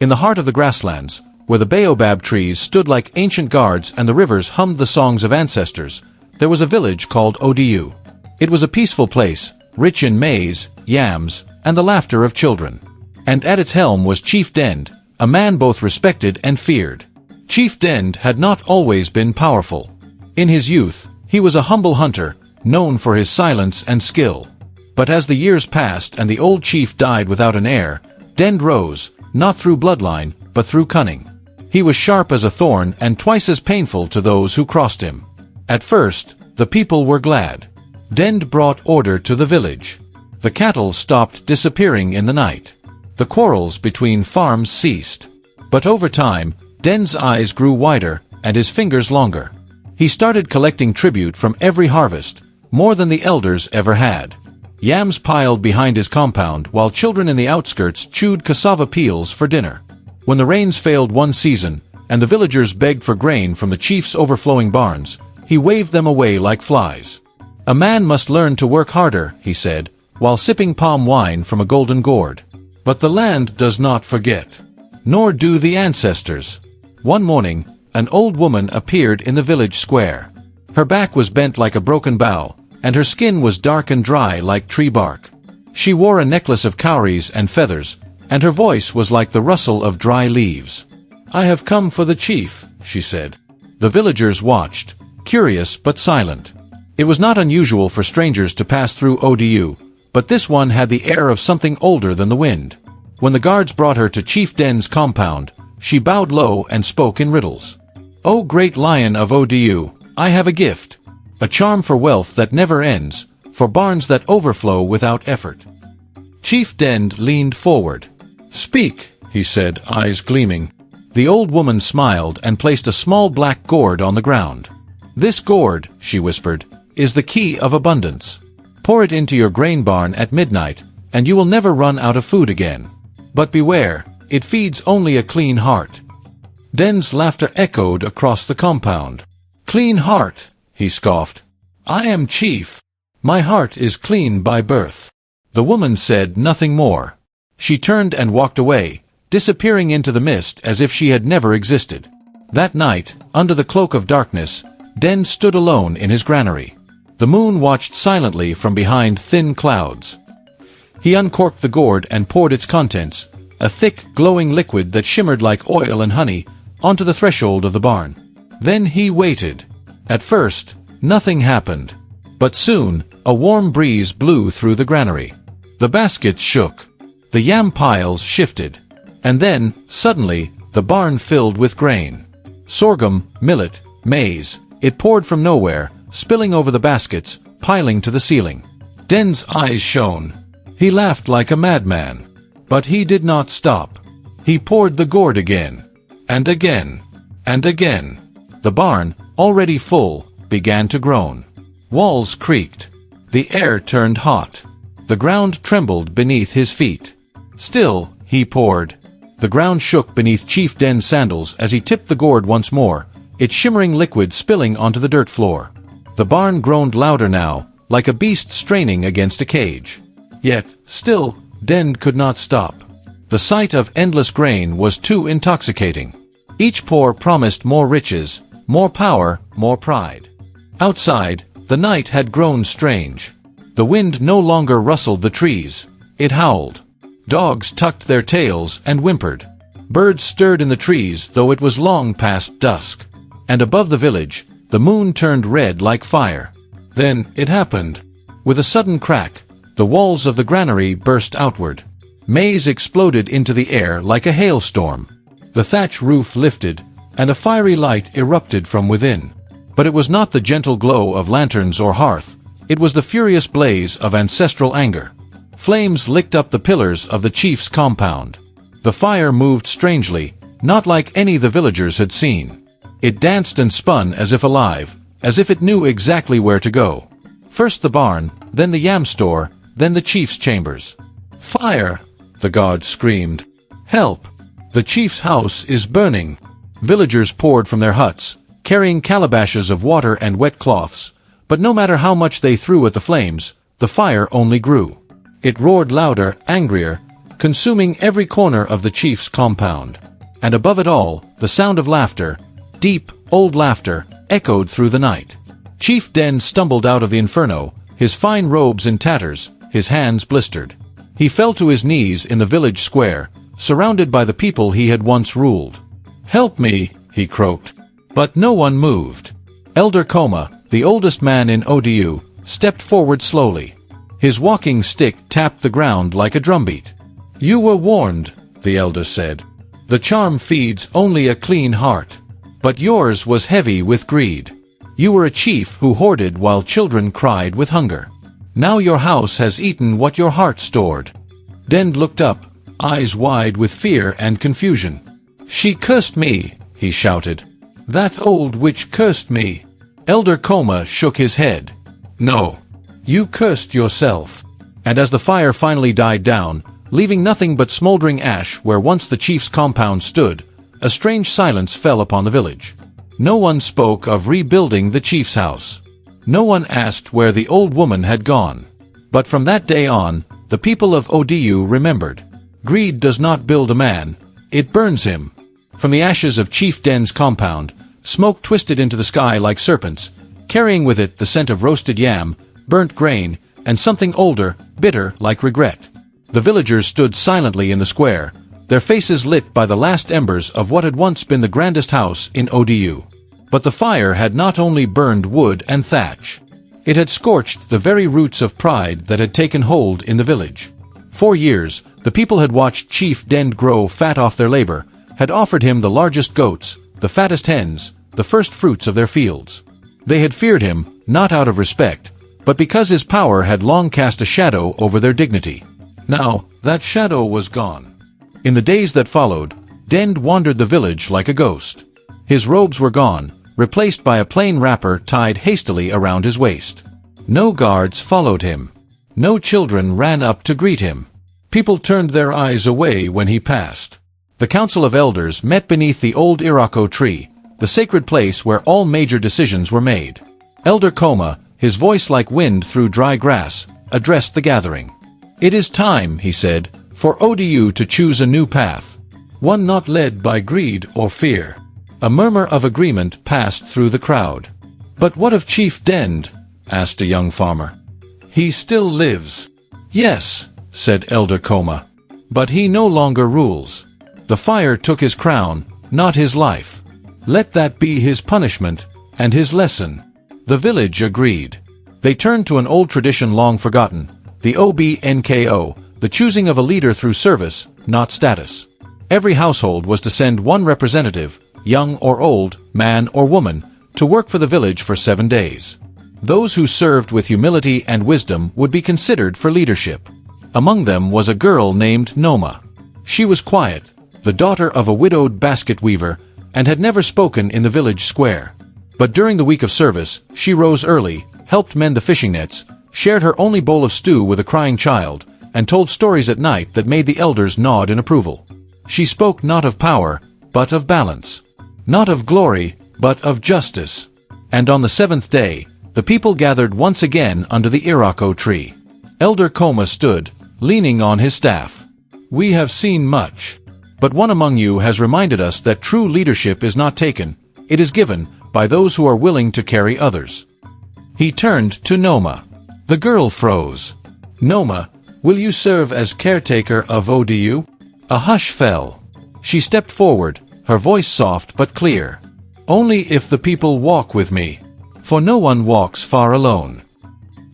In the heart of the grasslands, where the baobab trees stood like ancient guards and the rivers hummed the songs of ancestors, there was a village called Odu. It was a peaceful place, rich in maize, yams, and the laughter of children. And at its helm was Chief Dend, a man both respected and feared. Chief Dend had not always been powerful. In his youth, he was a humble hunter, known for his silence and skill. But as the years passed and the old chief died without an heir, Dend rose, not through bloodline, but through cunning. He was sharp as a thorn and twice as painful to those who crossed him. At first, the people were glad. Dend brought order to the village. The cattle stopped disappearing in the night. The quarrels between farms ceased. But over time, Dend's eyes grew wider and his fingers longer. He started collecting tribute from every harvest, more than the elders ever had. Yams piled behind his compound while children in the outskirts chewed cassava peels for dinner. When the rains failed one season, and the villagers begged for grain from the chief's overflowing barns, he waved them away like flies. "A man must learn to work harder," he said, while sipping palm wine from a golden gourd. But the land does not forget. Nor do the ancestors. One morning, an old woman appeared in the village square. Her back was bent like a broken bough, and her skin was dark and dry like tree bark. She wore a necklace of cowries and feathers, and her voice was like the rustle of dry leaves. "I have come for the chief," she said. The villagers watched, curious but silent. It was not unusual for strangers to pass through Odu, but this one had the air of something older than the wind. When the guards brought her to Chief Den's compound, she bowed low and spoke in riddles. "O great lion of Odu, I have a gift. A charm for wealth that never ends, for barns that overflow without effort." Chief Dend leaned forward. "Speak," he said, eyes gleaming. The old woman smiled and placed a small black gourd on the ground. "This gourd," she whispered, "is the key of abundance. Pour it into your grain barn at midnight, and you will never run out of food again. But beware, it feeds only a clean heart." Den's laughter echoed across the compound. "Clean heart," he scoffed. "I am chief. My heart is clean by birth." The woman said nothing more. She turned and walked away, disappearing into the mist as if she had never existed. That night, under the cloak of darkness, Den stood alone in his granary. The moon watched silently from behind thin clouds. He uncorked the gourd and poured its contents, a thick, glowing liquid that shimmered like oil and honey, onto the threshold of the barn. Then he waited. At first, nothing happened. But soon, a warm breeze blew through the granary. The baskets shook. The yam piles shifted. And then, suddenly, the barn filled with grain. Sorghum, millet, maize. It poured from nowhere, spilling over the baskets, piling to the ceiling. Den's eyes shone. He laughed like a madman. But he did not stop. He poured the gourd again. And again. And again. The barn, already full, began to groan. Walls creaked. The air turned hot. The ground trembled beneath his feet. Still, he poured. The ground shook beneath Chief Den's sandals as he tipped the gourd once more, its shimmering liquid spilling onto the dirt floor. The barn groaned louder now, like a beast straining against a cage. Yet, still, Den could not stop. The sight of endless grain was too intoxicating. Each pour promised more riches, more power, more pride. Outside, the night had grown strange. The wind no longer rustled the trees. It howled. Dogs tucked their tails and whimpered. Birds stirred in the trees, though it was long past dusk. And above the village, the moon turned red like fire. Then, it happened. With a sudden crack, the walls of the granary burst outward. Maize exploded into the air like a hailstorm. The thatch roof lifted, and a fiery light erupted from within. But it was not the gentle glow of lanterns or hearth. It was the furious blaze of ancestral anger. Flames licked up the pillars of the chief's compound. The fire moved strangely, not like any the villagers had seen. It danced and spun as if alive, as if it knew exactly where to go. First the barn, then the yam store, then the chief's chambers. "Fire!" the guard screamed. "Help! The chief's house is burning!" Villagers poured from their huts, carrying calabashes of water and wet cloths, but no matter how much they threw at the flames, the fire only grew. It roared louder, angrier, consuming every corner of the chief's compound. And above it all, the sound of laughter, deep, old laughter, echoed through the night. Chief Den stumbled out of the inferno, his fine robes in tatters, his hands blistered. He fell to his knees in the village square, surrounded by the people he had once ruled. "Help me," he croaked. But no one moved. Elder Koma, the oldest man in Odu, stepped forward slowly. His walking stick tapped the ground like a drumbeat. "You were warned," the elder said. "The charm feeds only a clean heart. But yours was heavy with greed. You were a chief who hoarded while children cried with hunger. Now your house has eaten what your heart stored." Dend looked up, eyes wide with fear and confusion. "She cursed me," he shouted. "That old witch cursed me." Elder Koma shook his head. "No. You cursed yourself." And as the fire finally died down, leaving nothing but smoldering ash where once the chief's compound stood, a strange silence fell upon the village. No one spoke of rebuilding the chief's house. No one asked where the old woman had gone. But from that day on, the people of Odu remembered. Greed does not build a man, it burns him. From the ashes of Chief Den's compound, smoke twisted into the sky like serpents, carrying with it the scent of roasted yam, burnt grain, and something older, bitter like regret. The villagers stood silently in the square, their faces lit by the last embers of what had once been the grandest house in Odu. But the fire had not only burned wood and thatch. It had scorched the very roots of pride that had taken hold in the village. For years, the people had watched Chief Dend grow fat off their labor, had offered him the largest goats, the fattest hens, the first fruits of their fields. They had feared him, not out of respect, but because his power had long cast a shadow over their dignity. Now, that shadow was gone. In the days that followed, Dend wandered the village like a ghost. His robes were gone, replaced by a plain wrapper tied hastily around his waist. No guards followed him. No children ran up to greet him. People turned their eyes away when he passed. The Council of Elders met beneath the old Irako tree, the sacred place where all major decisions were made. Elder Koma, his voice like wind through dry grass, addressed the gathering. "It is time," he said, "for Odu to choose a new path. One not led by greed or fear." A murmur of agreement passed through the crowd. "But what of Chief Dend?" asked a young farmer. "He still lives." "Yes," said Elder Koma. "But he no longer rules. The fire took his crown, not his life. Let that be his punishment, and his lesson." The village agreed. They turned to an old tradition long forgotten, the OBNKO, the choosing of a leader through service, not status. Every household was to send one representative, young or old, man or woman, to work for the village for 7 days. Those who served with humility and wisdom would be considered for leadership. Among them was a girl named Noma. She was quiet, the daughter of a widowed basket weaver, and had never spoken in the village square. But during the week of service, she rose early, helped mend the fishing nets, shared her only bowl of stew with a crying child, and told stories at night that made the elders nod in approval. She spoke not of power, but of balance. Not of glory, but of justice. And on the 7th day, the people gathered once again under the Irako tree. Elder Koma stood, leaning on his staff. "We have seen much. But one among you has reminded us that true leadership is not taken, it is given, by those who are willing to carry others." He turned to Noma. The girl froze. "Noma, will you serve as caretaker of Odu?" A hush fell. She stepped forward, her voice soft but clear. "Only if the people walk with me. For no one walks far alone."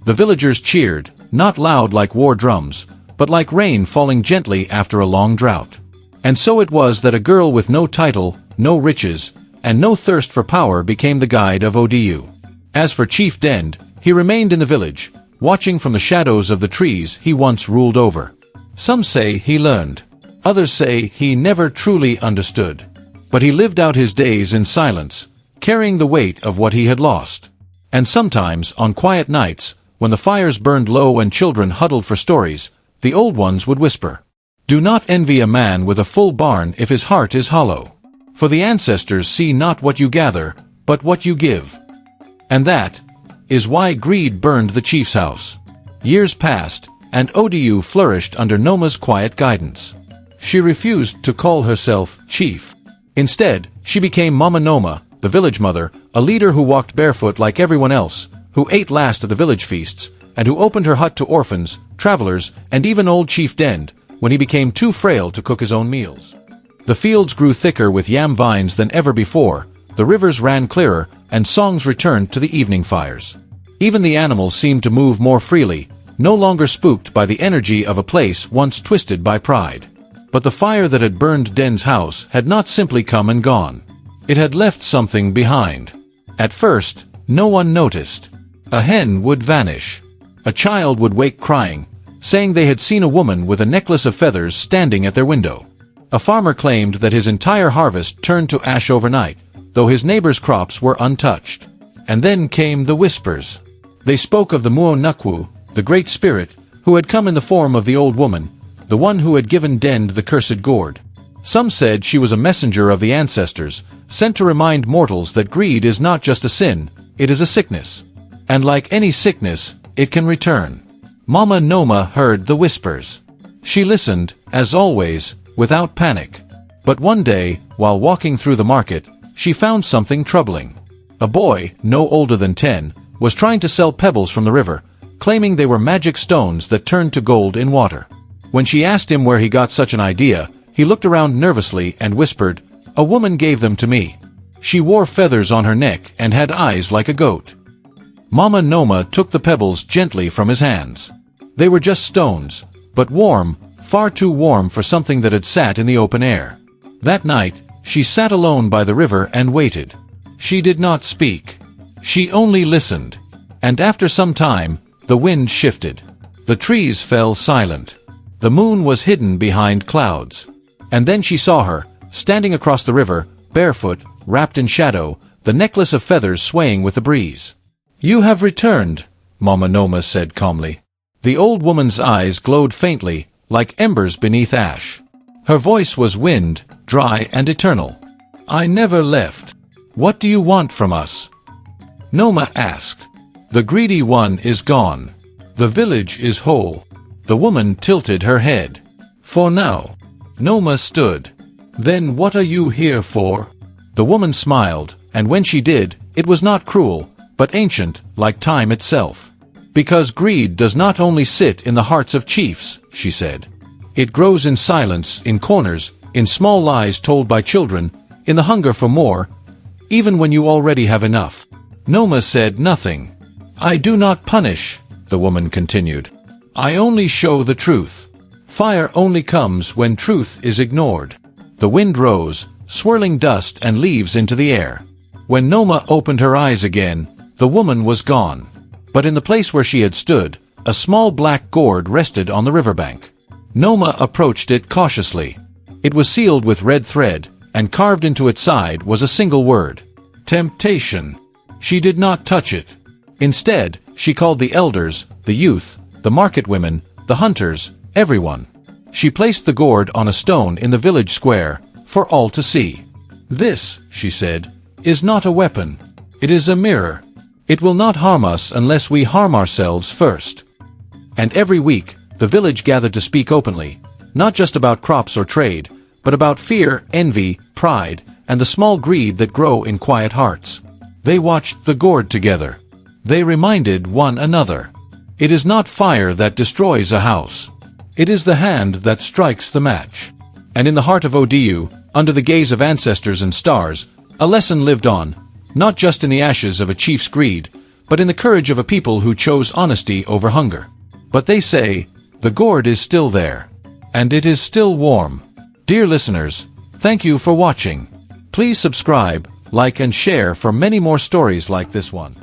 The villagers cheered, not loud like war drums, but like rain falling gently after a long drought. And so it was that a girl with no title, no riches, and no thirst for power became the guide of Odu. As for Chief Dend, he remained in the village, watching from the shadows of the trees he once ruled over. Some say he learned. Others say he never truly understood. But he lived out his days in silence, carrying the weight of what he had lost. And sometimes, on quiet nights, when the fires burned low and children huddled for stories, the old ones would whisper, "Do not envy a man with a full barn if his heart is hollow. For the ancestors see not what you gather, but what you give." And that is why greed burned the chief's house. Years passed, and Odu flourished under Noma's quiet guidance. She refused to call herself chief. Instead, she became Mama Noma, the village mother, a leader who walked barefoot like everyone else, who ate last at the village feasts, and who opened her hut to orphans, travelers, and even old Chief Dend, when he became too frail to cook his own meals. The fields grew thicker with yam vines than ever before, the rivers ran clearer, and songs returned to the evening fires. Even the animals seemed to move more freely, no longer spooked by the energy of a place once twisted by pride. But the fire that had burned Den's house had not simply come and gone. It had left something behind. At first, no one noticed. A hen would vanish. A child would wake crying, saying they had seen a woman with a necklace of feathers standing at their window. A farmer claimed that his entire harvest turned to ash overnight, though his neighbor's crops were untouched. And then came the whispers. They spoke of the Muonakwu, the Great Spirit, who had come in the form of the old woman, the one who had given Dend the cursed gourd. Some said she was a messenger of the ancestors, sent to remind mortals that greed is not just a sin, it is a sickness. And like any sickness, it can return. Mama Noma heard the whispers. She listened, as always, without panic. But one day, while walking through the market, she found something troubling. A boy, no older than 10, was trying to sell pebbles from the river, claiming they were magic stones that turned to gold in water. When she asked him where he got such an idea, he looked around nervously and whispered, "A woman gave them to me. She wore feathers on her neck and had eyes like a goat." Mama Noma took the pebbles gently from his hands. They were just stones, but warm, far too warm for something that had sat in the open air. That night, she sat alone by the river and waited. She did not speak. She only listened. And after some time, the wind shifted. The trees fell silent. The moon was hidden behind clouds. And then she saw her, standing across the river, barefoot, wrapped in shadow, the necklace of feathers swaying with the breeze. "You have returned," Mama Noma said calmly. The old woman's eyes glowed faintly, like embers beneath ash. Her voice was wind, dry and eternal. "I never left. What do you want from us?" Noma asked. "The greedy one is gone. The village is whole." The woman tilted her head. "For now." Noma stood. "Then what are you here for?" The woman smiled, and when she did, it was not cruel, but ancient, like time itself. "Because greed does not only sit in the hearts of chiefs," she said. "It grows in silence, in corners, in small lies told by children, in the hunger for more, even when you already have enough." Noma said nothing. "I do not punish," the woman continued. "I only show the truth. Fire only comes when truth is ignored." The wind rose, swirling dust and leaves into the air. When Noma opened her eyes again, the woman was gone. But in the place where she had stood, a small black gourd rested on the riverbank. Noma approached it cautiously. It was sealed with red thread, and carved into its side was a single word: temptation. She did not touch it. Instead, she called the elders, the youth, the market women, the hunters, everyone. She placed the gourd on a stone in the village square, for all to see. "This," she said, "is not a weapon. It is a mirror. It will not harm us unless we harm ourselves first." And every week, the village gathered to speak openly, not just about crops or trade, but about fear, envy, pride, and the small greed that grow in quiet hearts. They watched the gourd together. They reminded one another. It is not fire that destroys a house. It is the hand that strikes the match. And in the heart of Odu, under the gaze of ancestors and stars, a lesson lived on, not just in the ashes of a chief's greed, but in the courage of a people who chose honesty over hunger. But they say, the gourd is still there. And it is still warm. Dear listeners, thank you for watching. Please subscribe, like and share for many more stories like this one.